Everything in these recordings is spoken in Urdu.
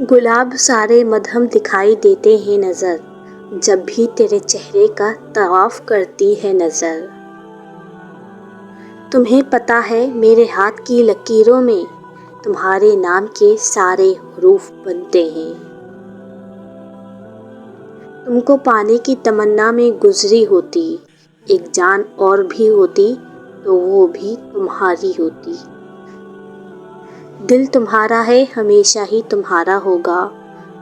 گلاب سارے مدھم دکھائی دیتے ہیں نظر، جب بھی تیرے چہرے کا طواف کرتی ہے نظر۔ تمہیں پتہ ہے میرے ہاتھ کی لکیروں میں تمہارے نام کے سارے حروف بنتے ہیں۔ تم کو پانے کی تمنا میں گزری ہوتی، ایک جان اور بھی ہوتی تو وہ بھی تمہاری ہوتی۔ دل تمہارا ہے ہمیشہ ہی تمہارا ہوگا،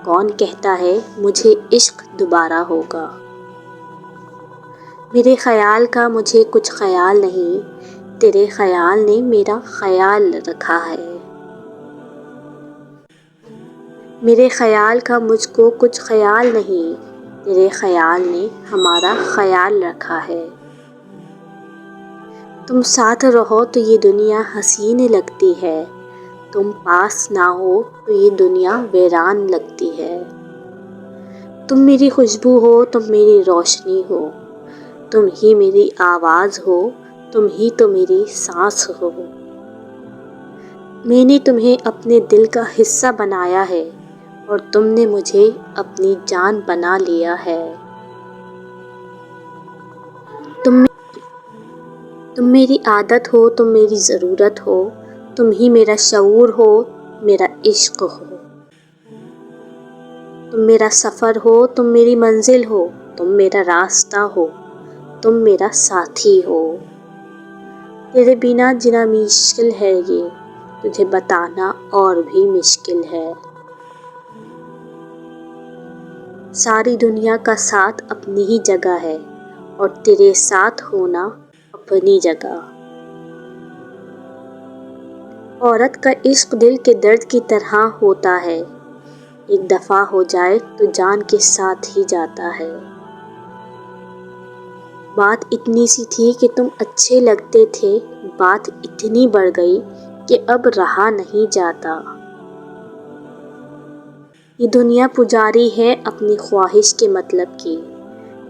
کون کہتا ہے مجھے عشق دوبارہ ہوگا۔ میرے خیال کا مجھے کچھ خیال نہیں، تیرے خیال نے میرا خیال رکھا ہے۔ میرے خیال کا مجھ کو کچھ خیال نہیں، تیرے خیال نے ہمارا خیال رکھا ہے۔ تم ساتھ رہو تو یہ دنیا حسین لگتی ہے، تم پاس نہ ہو تو یہ دنیا ویران لگتی ہے۔ تم میری خوشبو ہو، تم میری روشنی ہو، تم ہی میری آواز ہو، تم ہی تو میری سانس ہو۔ میں نے تمہیں اپنے دل کا حصہ بنایا ہے اور تم نے مجھے اپنی جان بنا لیا ہے۔ تم میری عادت ہو، تم میری ضرورت ہو، تم ہی میرا شعور ہو، میرا عشق ہو۔ تم میرا سفر ہو، تم میری منزل ہو، تم میرا راستہ ہو، تم میرا ساتھی ہو۔ تیرے بنا جینا مشکل ہے، یہ تجھے بتانا اور بھی مشکل ہے۔ ساری دنیا کا ساتھ اپنی ہی جگہ ہے اور تیرے ساتھ ہونا اپنی جگہ۔ عورت کا عشق دل کے درد کی طرح ہوتا ہے، ایک دفعہ ہو جائے تو جان کے ساتھ ہی جاتا ہے۔ بات اتنی سی تھی کہ تم اچھے لگتے تھے، بات اتنی بڑھ گئی کہ اب رہا نہیں جاتا۔ یہ دنیا پجاری ہے اپنی خواہش کے مطلب کی،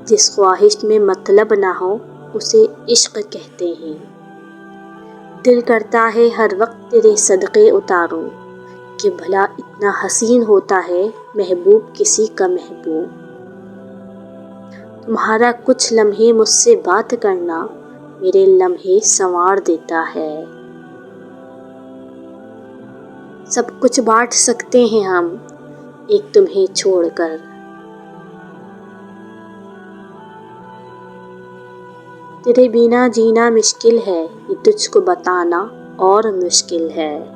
جس خواہش میں مطلب نہ ہو اسے عشق کہتے ہیں۔ دل کرتا ہے ہر وقت تیرے صدقے اتاروں، کہ بھلا اتنا حسین ہوتا ہے محبوب کسی کا محبوب۔ تمہارا کچھ لمحے مجھ سے بات کرنا میرے لمحے سنوار دیتا ہے۔ سب کچھ بانٹ سکتے ہیں ہم ایک تمہیں چھوڑ کر۔ تیرے بنا جینا مشکل ہے، یہ تجھ کو بتانا اور مشکل ہے۔